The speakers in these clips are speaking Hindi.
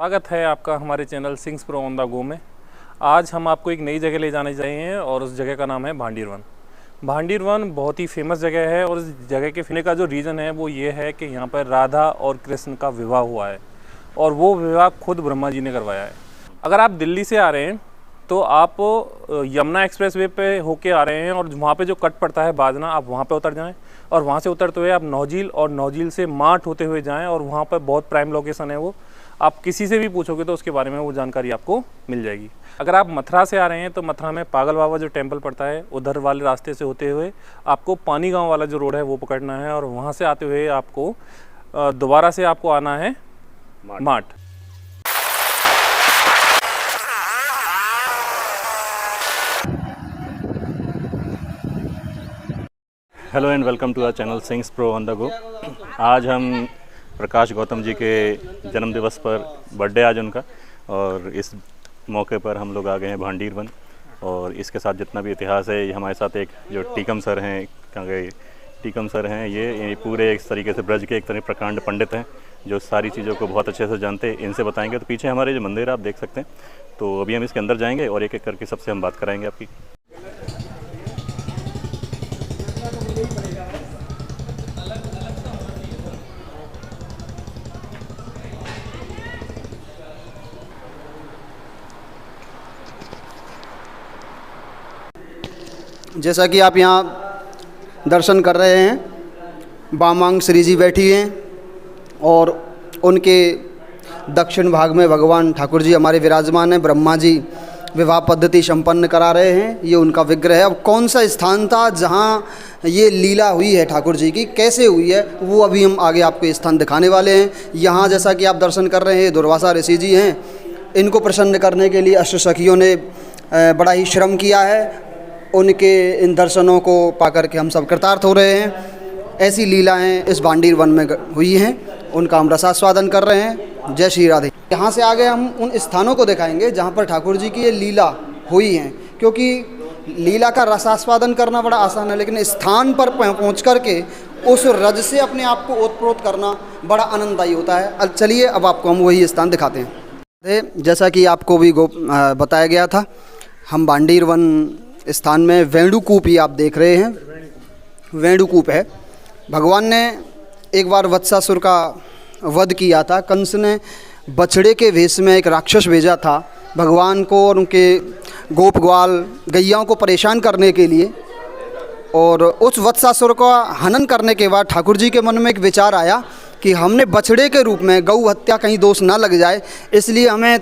स्वागत है आपका हमारे channel sings pro on the गो में। आज हम आपको एक नई जगह ले जाने जा रहे हैं और उस जगह का नाम है भांडीर वन। भांडीर वन बहुत ही फेमस जगह है और इस जगह के फिरने का जो रीज़न है वो ये है कि यहाँ पर राधा और कृष्ण का विवाह हुआ है और वो विवाह खुद ब्रह्मा जी ने करवाया है। अगर आप दिल्ली से आ रहे हैं तो आप यमुना एक्सप्रेसवे पे होके आ रहे हैं और वहाँ पे जो कट पड़ता है बाजना, आप वहाँ पे उतर जाएं और वहाँ से उतरते हुए आप नौझील और नौझील से माठ होते हुए जाएं और वहाँ पर बहुत प्राइम लोकेशन है वो। आप किसी से भी पूछोगे तो उसके बारे में वो जानकारी आपको मिल जाएगी। अगर आप मथुरा से आ रहे हैं तो मथुरा में पागल बाबा जो टेम्पल पड़ता है उधर वाले रास्ते से होते हुए आपको पानी गांव वाला जो रोड है वो पकड़ना है और वहाँ से आते हुए आपको दोबारा से आपको आना है माठ। Hello and welcome to our channel sings pro on the go. आज हम प्रकाश गौतम जी के जन्म दिवस पर बर्थडे आज उनका, और इस मौके पर हम लोग आ गए हैं भांडीर वन। और इसके साथ जितना भी इतिहास है, ये हमारे साथ एक जो टीकम सर हैं, कहाँ गए टीकम सर हैं, ये पूरे एक तरीके से ब्रज के एक तरह प्रकांड पंडित हैं जो सारी चीज़ों को बहुत अच्छे से जानते हैं। इनसे बताएंगे। तो पीछे हमारे जो मंदिर आप देख सकते हैं, तो अभी हम इसके अंदर जाएंगे और एक एक करके सबसे हम बात कराएंगे आपकी। जैसा कि आप यहाँ दर्शन कर रहे हैं, बामांग श्री जी बैठी हैं और उनके दक्षिण भाग में भगवान ठाकुर जी हमारे विराजमान हैं। ब्रह्मा जी विवाह पद्धति संपन्न करा रहे हैं। ये उनका विग्रह है। अब कौन सा स्थान था जहाँ ये लीला हुई है ठाकुर जी की, कैसे हुई है, वो अभी हम आगे आपको स्थान दिखाने वाले हैं। यहाँ जैसा कि आप दर्शन कर रहे हैं, दुर्वासा ऋषि जी हैं। इनको प्रसन्न करने के लिए अष्ट सखियों ने बड़ा ही श्रम किया है। उनके इन दर्शनों को पाकर के हम सब कृतार्थ हो रहे हैं। ऐसी लीलाएं इस भांडीर वन में हुई हैं, उनका हम रसास्वादन कर रहे हैं। जय श्री राधे। यहाँ से आगे हम उन स्थानों को दिखाएंगे जहाँ पर ठाकुर जी की ये लीला हुई है, क्योंकि लीला का रसास्वादन करना बड़ा आसान है, लेकिन स्थान पर पहुँच कर के उस रज से अपने आप को ओतप्रोत करना बड़ा आनंददायी होता है। चलिए अब आपको हम वही स्थान दिखाते हैं। जैसा कि आपको भी बताया गया था, हम भांडीर वन स्थान में वेणुकूप ही आप देख रहे हैं। वेणुकूप है। भगवान ने एक बार वत्सासुर का वध किया था। कंस ने बछड़े के वेश में एक राक्षस भेजा था भगवान को और उनके गोप ग्वाल गैयाओं को परेशान करने के लिए। और उस वत्सासुर का हनन करने के बाद ठाकुर जी के मन में एक विचार आया कि हमने बछड़े के रूप में गौ हत्या कहीं दोष ना लग जाए, इसलिए हमें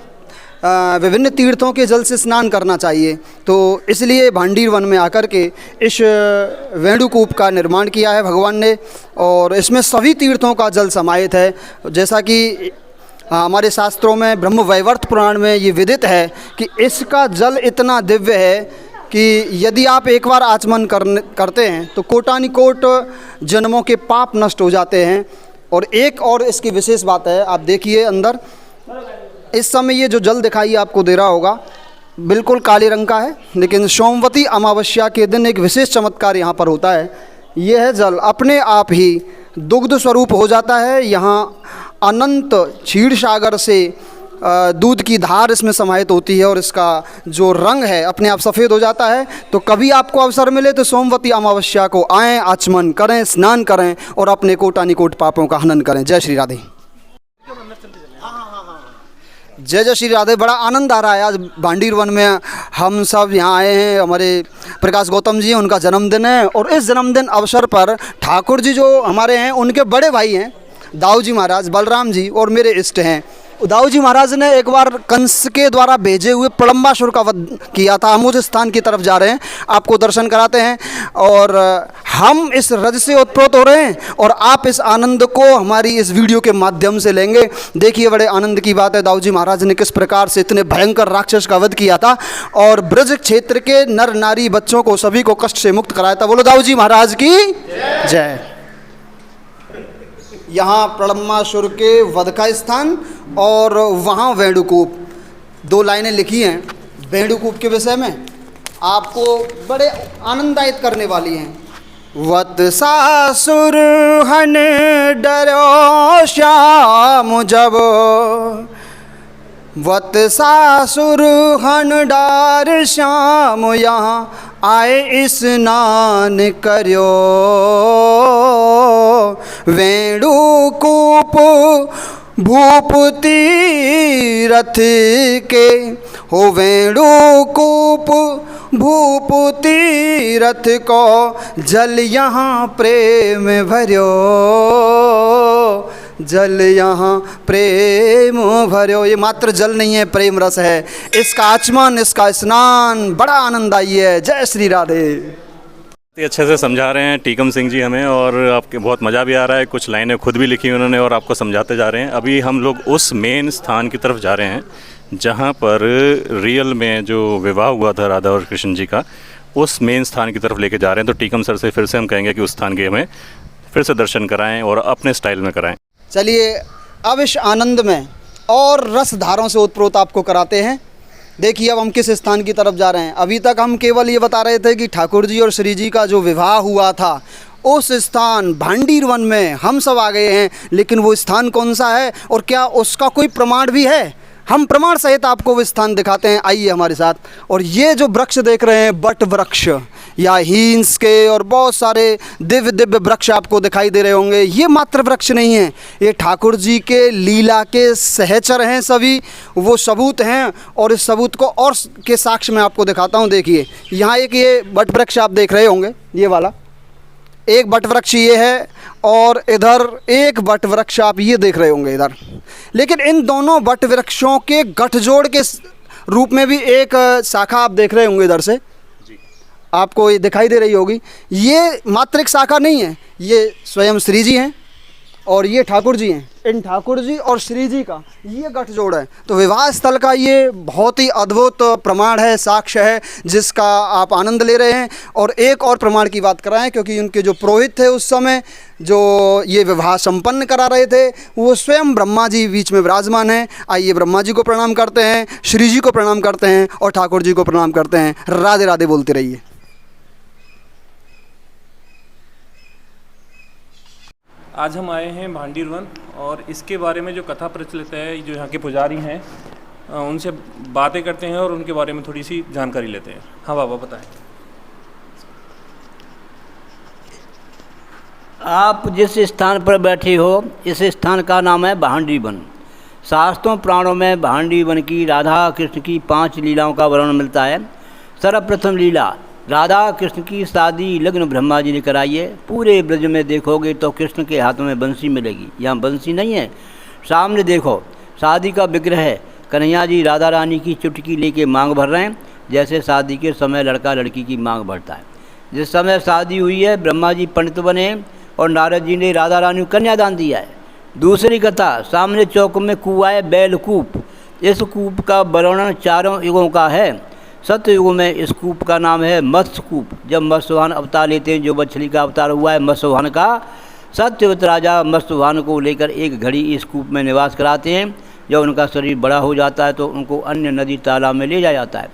विभिन्न तीर्थों के जल से स्नान करना चाहिए। तो इसलिए भांडीर वन में आकर के इस वेणुकूप का निर्माण किया है भगवान ने, और इसमें सभी तीर्थों का जल समाहित है। जैसा कि हमारे शास्त्रों में ब्रह्म वैवर्त पुराण में ये विदित है कि इसका जल इतना दिव्य है कि यदि आप एक बार आचमन करते हैं तो कोटानुकोट जन्मों के पाप नष्ट हो जाते हैं। और एक और इसकी विशेष बात है, आप देखिए अंदर इस समय ये जो जल दिखाई आपको दे रहा होगा बिल्कुल काले रंग का है, लेकिन सोमवती अमावस्या के दिन एक विशेष चमत्कार यहाँ पर होता है। यह जल अपने आप ही दुग्ध स्वरूप हो जाता है। यहाँ अनंत क्षीर सागर से दूध की धार इसमें समाहित होती है और इसका जो रंग है अपने आप सफ़ेद हो जाता है। तो कभी आपको अवसर मिले तो सोमवती अमावस्या को आएँ, आचमन करें, स्नान करें और अपने कोटानुकोट पापों का हनन करें। जय श्री राधे। जय जय श्री राधे। बड़ा आनंद आ रहा है। आज भांडीर वन में हम सब यहाँ आए हैं। हमारे प्रकाश गौतम जी, उनका जन्मदिन है और इस जन्मदिन अवसर पर ठाकुर जी जो हमारे हैं उनके बड़े भाई हैं दाऊ जी महाराज, बलराम जी, और मेरे इष्ट हैं। दाऊ जी महाराज ने एक बार कंस के द्वारा भेजे हुए प्रलंबासुर का वध किया था। हम उस स्थान की तरफ जा रहे हैं, आपको दर्शन कराते हैं और हम इस रज से ओतप्रोत हो रहे हैं और आप इस आनंद को हमारी इस वीडियो के माध्यम से लेंगे। देखिए बड़े आनंद की बात है, दाऊ जी महाराज ने किस प्रकार से इतने भयंकर राक्षस का वध किया था और ब्रज क्षेत्र के नर नारी बच्चों को सभी को कष्ट से मुक्त कराया था। बोलो दाऊ जी महाराज की जय। यहाँ प्रलंबासुर के वध का स्थान और वहाँ वेणुकूप, दो लाइनें लिखी हैं वेणुकूप के विषय में, आपको बड़े आनंदायित करने वाली हैं। वत्सासुर हन डरो श्याम जब वत्सासुर हनडार श्याम यहाँ आए स्नान कर्यो। वेणुकूप भूपति रथ के हो, वेणुकूप भूपति रथ को जल यहाँ प्रेम भर्यो। जल यहाँ प्रेम भर्यो। ये मात्र जल नहीं है, प्रेम रस है। इसका आचमन, इसका स्नान बड़ा आनंददायी है। जय श्री राधे। अच्छे से समझा रहे हैं टीकम सिंह जी हमें, और आपके बहुत मज़ा भी आ रहा है। कुछ लाइनें खुद भी लिखी उन्होंने और आपको समझाते जा रहे हैं। अभी हम लोग उस मेन स्थान की तरफ जा रहे हैं जहाँ पर रियल में जो विवाह हुआ था राधा और कृष्ण जी का, उस मेन स्थान की तरफ लेके जा रहे हैं। तो टीकम सर से फिर से हम कहेंगे कि उस स्थान के हमें फिर से दर्शन कराएं और अपने स्टाइल में कराएं। चलिए अब इस आनंद में और रस धारों से उत्प्रोत आपको कराते हैं। देखिए अब हम किस स्थान की तरफ जा रहे हैं। अभी तक हम केवल ये बता रहे थे कि ठाकुर जी और श्री जी का जो विवाह हुआ था उस स्थान भांडीर वन में हम सब आ गए हैं। लेकिन वो स्थान कौन सा है और क्या उसका कोई प्रमाण भी है, हम प्रमाण सहित आपको वो स्थान दिखाते हैं। आइए हमारे साथ। और ये जो वृक्ष देख रहे हैं, बट वृक्ष या हींस के और बहुत सारे दिव्य दिव्य वृक्ष आपको दिखाई दे रहे होंगे, ये मात्र वृक्ष नहीं हैं, ये ठाकुर जी के लीला के सहचर हैं। सभी वो सबूत हैं और इस सबूत को और के साक्ष्य में आपको दिखाता हूँ। देखिए यहाँ एक ये बट वृक्ष आप देख रहे होंगे, ये वाला एक बट वृक्ष ये है, और इधर एक बट वृक्ष आप ये देख रहे होंगे इधर। लेकिन इन दोनों बट वृक्षों के गठजोड़ के रूप में भी एक शाखा आप देख रहे होंगे इधर से, आपको ये दिखाई दे रही होगी। ये मात्र एक शाखा नहीं है, ये स्वयं श्री जी हैं और ये ठाकुर जी हैं। इन ठाकुर जी और श्री जी का ये गठजोड़ है। तो विवाह स्थल का ये बहुत ही अद्भुत प्रमाण है, साक्ष्य है, जिसका आप आनंद ले रहे हैं। और एक और प्रमाण की बात कर रहे हैं, क्योंकि उनके जो पुरोहित थे उस समय जो ये विवाह संपन्न करा रहे थे, वो स्वयं ब्रह्मा जी बीच में विराजमान हैं। आइए ब्रह्मा जी को प्रणाम करते हैं, श्री जी को प्रणाम करते हैं और ठाकुर जी को प्रणाम करते हैं। राधे राधे बोलते रहिए। आज हम आए हैं भांडीर वन और इसके बारे में जो कथा प्रचलित है, जो यहाँ के पुजारी हैं उनसे बातें करते हैं और उनके बारे में थोड़ी सी जानकारी लेते हैं। हाँ बाबा बताएं। आप जिस स्थान पर बैठे हो, इस स्थान का नाम है भांडी वन। शास्त्रों पुराणों में भांडी वन की राधा कृष्ण की 5 लीलाओं का वर्णन मिलता है। सर्वप्रथम लीला राधा कृष्ण की शादी लग्न ब्रह्मा जी ने कराई है। पूरे ब्रज में देखोगे तो कृष्ण के हाथों में बंसी मिलेगी। यहाँ बंसी नहीं है, सामने देखो शादी का विग्रह है। कन्हैया जी राधा रानी की चुटकी लेके मांग भर रहे हैं, जैसे शादी के समय लड़का लड़की की मांग भरता है। जिस समय शादी हुई है, ब्रह्मा जी पंडित बने और नारद जी ने राधा रानी को कन्यादान दिया है। दूसरी कथा, सामने चौक में कुआं है बैलकूप। इस कूप का वर्णन 4 युगों का है। सत्ययुग में इस कूप का नाम है मत्स्यकूप। जब मत्स्यवाहन अवतार लेते हैं, जो मछली का अवतार हुआ है मत्स्यवाहन का, सत्यवत राजा मत्स्यवाहन को लेकर एक घड़ी इस कूप में निवास कराते हैं। जब उनका शरीर बड़ा हो जाता है तो उनको अन्य नदी तालाब में ले जाया जाता है।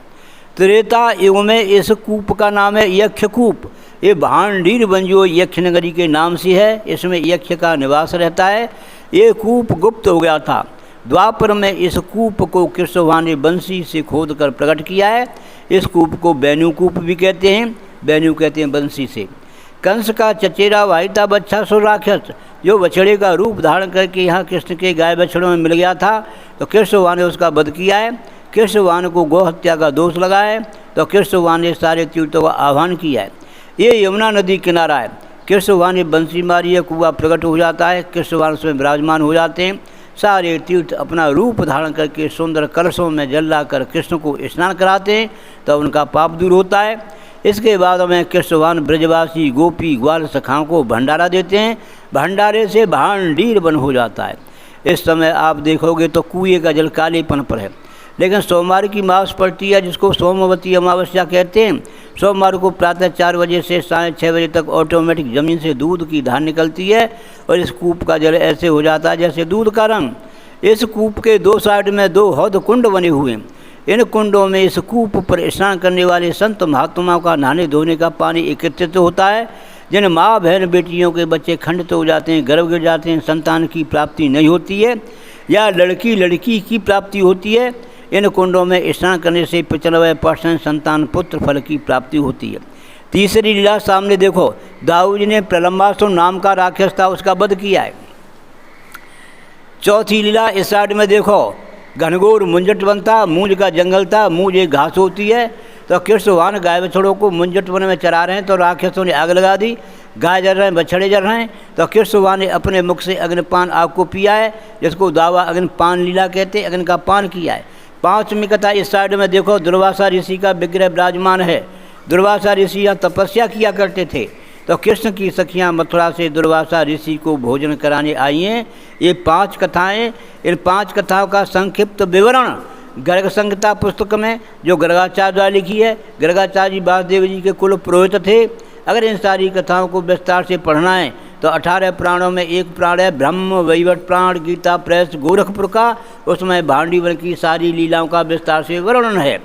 त्रेता युग में इस कूप का नाम है यक्षकूप। ये भांडीर वन जो यक्ष नगरी के नाम से है, इसमें यक्ष का निवास रहता है। ये कूप गुप्त हो गया था। द्वापर में इस कूप को कृष्ण भगवान ने बंसी से खोद कर प्रकट किया है। इस कूप को बैनुकूप भी कहते हैं, बैनु कहते हैं बंसी से। कंस का चचेरा भाई था बच्छासुर राक्षस, जो बछड़े का रूप धारण करके यहाँ कृष्ण के गाय बछड़ों में मिल गया था। तो कृष्ण भगवान ने उसका वध किया है। कृष्ण भगवान को गौ हत्या का दोष लगा है, तो कृष्ण भगवान ने सारे तीर्थों का आह्वान किया है। ये यमुना नदी किनारा है। कृष्ण भगवान ने बंसी मारी है, कुआं प्रकट हो जाता है, कृष्ण भगवान उसमें विराजमान हो जाते हैं। सारे तीर्थ अपना रूप धारण करके सुंदर कलशों में जल लाकर कृष्ण को स्नान कराते हैं, तो उनका पाप दूर होता है। इसके बाद में कृष्ण भगवान ब्रजवासी गोपी ग्वाल सखाओं को भंडारा देते हैं। भंडारे से भांडीर वन हो जाता है। इस समय आप देखोगे तो कुएं का जल कालेपन पर है। लेकिन सोमवार की मास पड़ती है, जिसको सोमवती अमावस्या कहते हैं। सोमवार को प्रातः 4 बजे से 6:30 बजे तक ऑटोमेटिक ज़मीन से दूध की धार निकलती है और इस कूप का जल ऐसे हो जाता है जैसे दूध का रंग। इस कूप के 2 साइड में 2 हौद कुंड बने हुए हैं। इन कुंडों में इस कूप पर स्नान करने वाले संत महात्माओं का नहाने धोने का पानी एकत्रित होता है। जिन माँ बहन बेटियों के बच्चे खंडित हो जाते हैं, गर्भ गिर जाते हैं, संतान की प्राप्ति नहीं होती है, या लड़की की प्राप्ति होती है। इन कुंडों में स्नान करने से 95% संतान पुत्र फल की प्राप्ति होती है। तीसरी लीला सामने देखो, दाऊद जी ने प्रलंबासुर नाम का राक्षस था, उसका वध किया है। चौथी लीला इस साइड में देखो, घनघोर मुंजट वन था, मूंज का जंगल था, मूंज एक घास होती है। तो कृष्ण भगवान गाय बछड़ों को मुंजट वन में चरा रहे हैं, तो राक्षसों ने आग लगा दी, गाय जल रहे हैं, बछड़े जल रहे हैं। तो कृष्ण भगवान ने अपने मुख से अग्निपान आग को पिया है, जिसको दावा अग्निपान लीला कहते हैं, अग्नि का पान किया है। पांचवी कथा इस साइड में देखो, दुर्वासा ऋषि का विग्रह विराजमान है। दुर्वासा ऋषि यहाँ तपस्या किया करते थे, तो कृष्ण की सखियाँ मथुरा से दुर्वासा ऋषि को भोजन कराने आई हैं। ये 5 कथाएं, इन 5 कथाओं का संक्षिप्त विवरण गर्ग संहिता पुस्तक में जो गर्गाचार्य द्वारा लिखी है। गर्गाचार्य जी वासुदेव जी के कुल पुरोहित थे। अगर इन सारी कथाओं को विस्तार से पढ़ना है तो 18 प्राणों में एक प्राण है ब्रह्म वैवर्त प्राण, गीता प्रेस गोरखपुर का, उसमें भांडीवन की सारी लीलाओं का विस्तार से वर्णन है।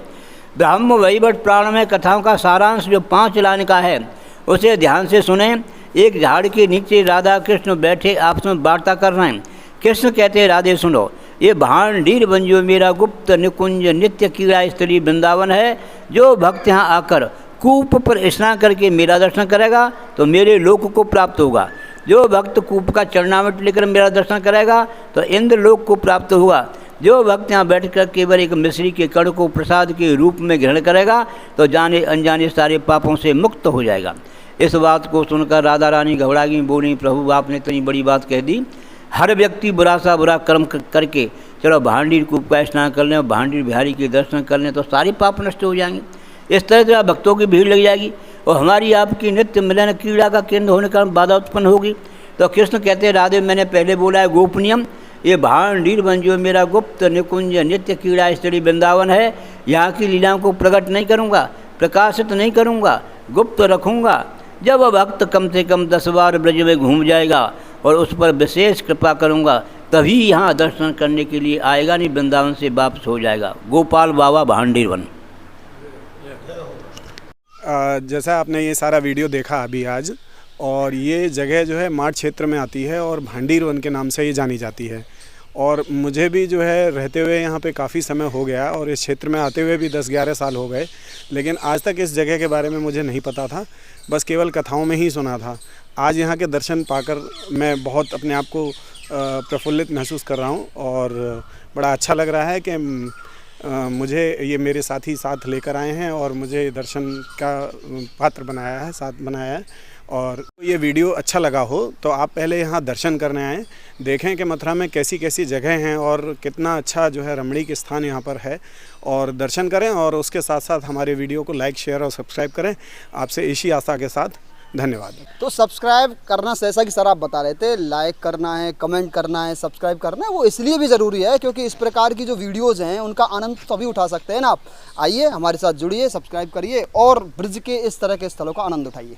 ब्रह्म वैवर्त प्राण में कथाओं का सारांश जो 5 लाइन का है, उसे ध्यान से सुने। एक झाड़ के नीचे राधा कृष्ण बैठे आपस में वार्ता कर रहे हैं। कृष्ण कहते हैं, राधे सुनो, ये भांडीर बन जो मेरा गुप्त निकुंज नित्य कीड़ा स्त्री वृंदावन है। जो भक्त यहाँ आकर कूप पर स्नान करके मेरा दर्शन करेगा तो मेरे लोक को प्राप्त होगा। जो भक्त कूप का चरणामृत लेकर मेरा दर्शन करेगा तो इंद्र लोक को प्राप्त होगा। जो भक्त यहाँ बैठकर केवल एक मिश्री के कण को प्रसाद के रूप में ग्रहण करेगा तो जाने अनजाने सारे पापों से मुक्त हो जाएगा। इस बात को सुनकर राधा रानी घबरा गई, बोली, प्रभु आपने इतनी बड़ी बात कह दी। हर व्यक्ति बुरा सा बुरा कर्म करके चलो भांडीर कूप का स्नान कर लें और भांडीर बिहारी के दर्शन कर लें तो सारे पाप नष्ट हो जाएंगे। इस तरह से भक्तों की भीड़ लग जाएगी और हमारी आपकी नित्य मिलन कीड़ा का केंद्र होने का बाधा उत्पन्न होगी। तो कृष्ण कहते हैं, राधे मैंने पहले बोला है गोपनीयम, ये भांडीर बन जो मेरा गुप्त निकुंज नित्य कीड़ा स्त्री वृंदावन है। यहाँ की लीलाओं को प्रकट नहीं करूँगा, प्रकाशित नहीं करूँगा, गुप्त रखूँगा। जब वह भक्त कम से कम 10 बार ब्रज में घूम जाएगा और उस पर विशेष कृपा करूँगा तभी यहाँ दर्शन करने के लिए आएगा, नहीं वृंदावन से वापस हो जाएगा। गोपाल बाबा भांडीर वन। जैसा आपने ये सारा वीडियो देखा अभी आज, और ये जगह जो है माठ क्षेत्र में आती है और भांडीर वन के नाम से ये जानी जाती है। और मुझे भी जो है रहते हुए यहाँ पे काफ़ी समय हो गया और इस क्षेत्र में आते हुए भी 10-11 साल हो गए, लेकिन आज तक इस जगह के बारे में मुझे नहीं पता था, बस केवल कथाओं में ही सुना था। आज यहाँ के दर्शन पाकर मैं बहुत अपने आप को प्रफुल्लित महसूस कर रहा हूँ और बड़ा अच्छा लग रहा है कि मुझे ये मेरे साथी साथ लेकर आए हैं और मुझे दर्शन का पात्र बनाया है, साथ बनाया है। और ये वीडियो अच्छा लगा हो तो आप पहले यहाँ दर्शन करने आएँ, देखें कि मथुरा में कैसी कैसी जगह हैं और कितना अच्छा जो है रमणीक स्थान यहाँ पर है, और दर्शन करें और उसके साथ साथ हमारे वीडियो को लाइक, शेयर और सब्सक्राइब करें। आपसे इसी आशा के साथ धन्यवाद। तो सब्सक्राइब करना, जैसा कि सर आप बता रहे थे, लाइक करना है, कमेंट करना है, सब्सक्राइब करना है, वो इसलिए भी ज़रूरी है क्योंकि इस प्रकार की जो वीडियोज़ हैं उनका आनंद तभी उठा सकते हैं ना आप। आइए हमारे साथ जुड़िए, सब्सक्राइब करिए और ब्रज के इस तरह के स्थलों का आनंद उठाइए।